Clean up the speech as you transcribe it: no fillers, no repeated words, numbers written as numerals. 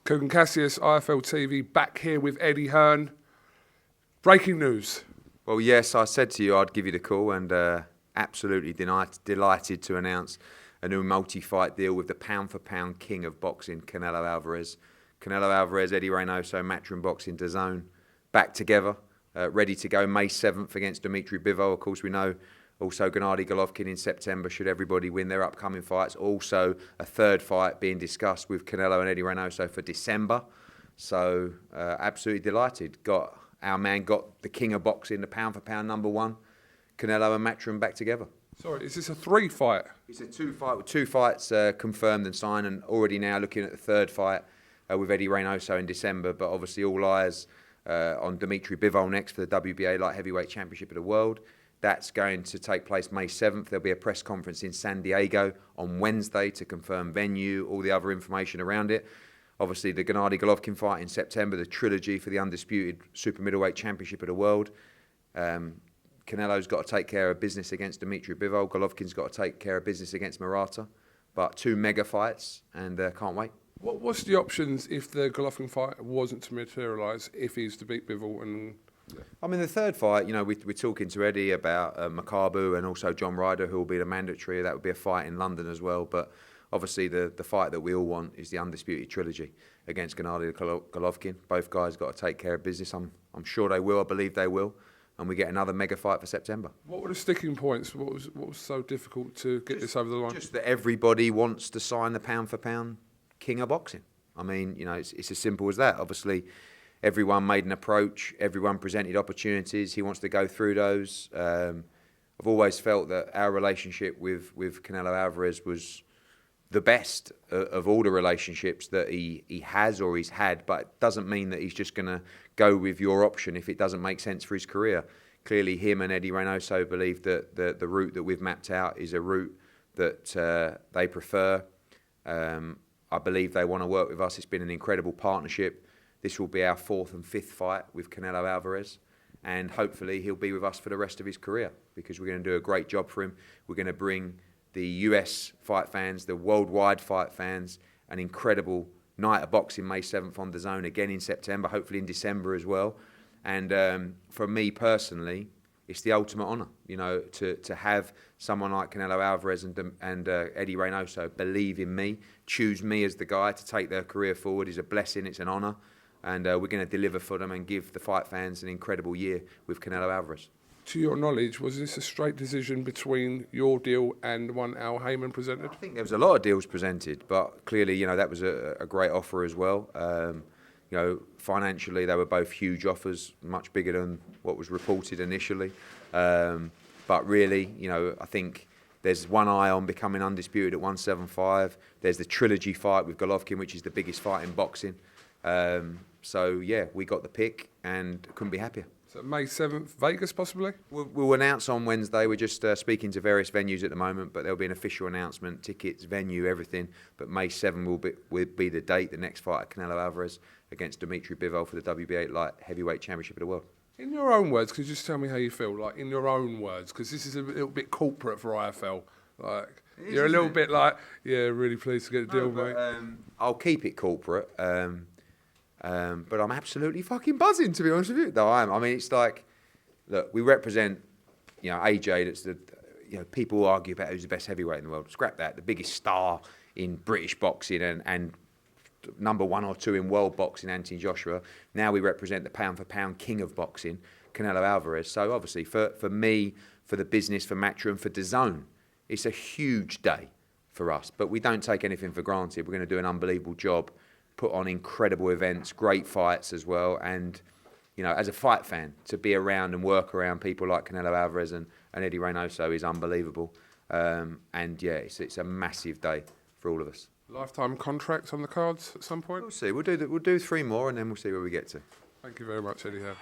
Kugan Cassius, IFL TV, back here with Eddie Hearn. Breaking news. Well, yes, I said to you I'd give you the call, and absolutely delighted to announce a new multi-fight deal with the pound-for-pound king of boxing, Canelo Alvarez. Canelo Alvarez, Eddie Reynoso, Matchroom Boxing, DAZN, back together, ready to go May 7th against Dimitri Bivol. Of course, we know also Gennady Golovkin in September, should everybody win their upcoming fights. Also, a third fight being discussed with Canelo and Eddie Reynoso for December. So, absolutely delighted. Our man got the king of boxing, the pound-for-pound #1, Canelo and Matchroom back together. Sorry, is this a 3-fight? It's a 2-fight with 2 fights confirmed and signed, and already now looking at the third fight with Eddie Reynoso in December. But obviously all eyes on Dimitri Bivol next for the WBA Light Heavyweight Championship of the World. That's going to take place May 7th. There'll be a press conference in San Diego on Wednesday to confirm venue, all the other information around it. Obviously, the Gennady Golovkin fight in September, the trilogy for the undisputed super middleweight championship of the world. Canelo's got to take care of business against Dimitri Bivol. Golovkin's got to take care of business against Murata. But 2 mega fights, and can't wait. What's the options if the Golovkin fight wasn't to materialise, if he's to beat Bivol? I mean, the third fight, you know, we're talking to Eddie about Makabu and also John Ryder, who will be the mandatory. That would be a fight in London as well. But obviously, the fight that we all want is the undisputed trilogy against Gennady Golovkin. Both guys got to take care of business. I'm sure they will. I believe they will. And we get another mega fight for September. What were the sticking points? What was so difficult to get this over the line? Just that everybody wants to sign the pound-for-pound king of boxing. I mean, you know, it's as simple as that. Obviously, everyone made an approach. Everyone presented opportunities. He wants to go through those. I've always felt that our relationship with Canelo Alvarez was the best of all the relationships that he has or he's had, but it doesn't mean that he's just going to go with your option if it doesn't make sense for his career. Clearly, him and Eddie Reynoso believe that the route that we've mapped out is a route that they prefer. I believe they want to work with us. It's been an incredible partnership. This will be our 4th and 5th fight with Canelo Alvarez, and hopefully he'll be with us for the rest of his career because we're going to do a great job for him. We're going to bring the US fight fans, the worldwide fight fans, an incredible night of boxing May 7th on DAZN, again in September, hopefully in December as well. And for me personally, it's the ultimate honour, you know, to have someone like Canelo Alvarez and Eddie Reynoso believe in me, choose me as the guy to take their career forward is a blessing, it's an honour. And we're going to deliver for them and give the fight fans an incredible year with Canelo Alvarez. To your knowledge, was this a straight decision between your deal and one Al Heyman presented? I think there was a lot of deals presented, but clearly, you know, that was a great offer as well. You know, financially, they were both huge offers, much bigger than what was reported initially. But really, you know, I think there's one eye on becoming undisputed at 175. There's the trilogy fight with Golovkin, which is the biggest fight in boxing. So, yeah, we got the pick and couldn't be happier. So May 7th, Vegas possibly? We'll announce on Wednesday. We're just speaking to various venues at the moment, but there'll be an official announcement, tickets, venue, everything. But May 7th will be the date, the next fight of Canelo Alvarez against Dimitri Bivol for the WBA Light Heavyweight Championship of the World. In your own words, could you just tell me how you feel? Like, in your own words, because this is a little bit corporate for IFL. Like, you're a little bit like, yeah, really pleased to get a deal, mate. I'll keep it corporate. But I'm absolutely fucking buzzing, to be honest with you. No, I am. I mean, it's like, look, we represent, you know, AJ. That's the, you know, people argue about who's the best heavyweight in the world. Scrap that. The biggest star in British boxing and #1 or 2 in world boxing, Anthony Joshua. Now we represent the pound-for-pound king of boxing, Canelo Alvarez. So obviously, for me, for the business, for Matchroom, for DAZN, it's a huge day for us. But we don't take anything for granted. We're going to do an unbelievable job. Put on incredible events, great fights as well, and you know, as a fight fan, to be around and work around people like Canelo Alvarez and Eddie Reynoso is unbelievable. And yeah, it's a massive day for all of us. Lifetime contracts on the cards at some point? We'll see. We'll do 3 more, and then we'll see where we get to. Thank you very much, Eddie Hearn.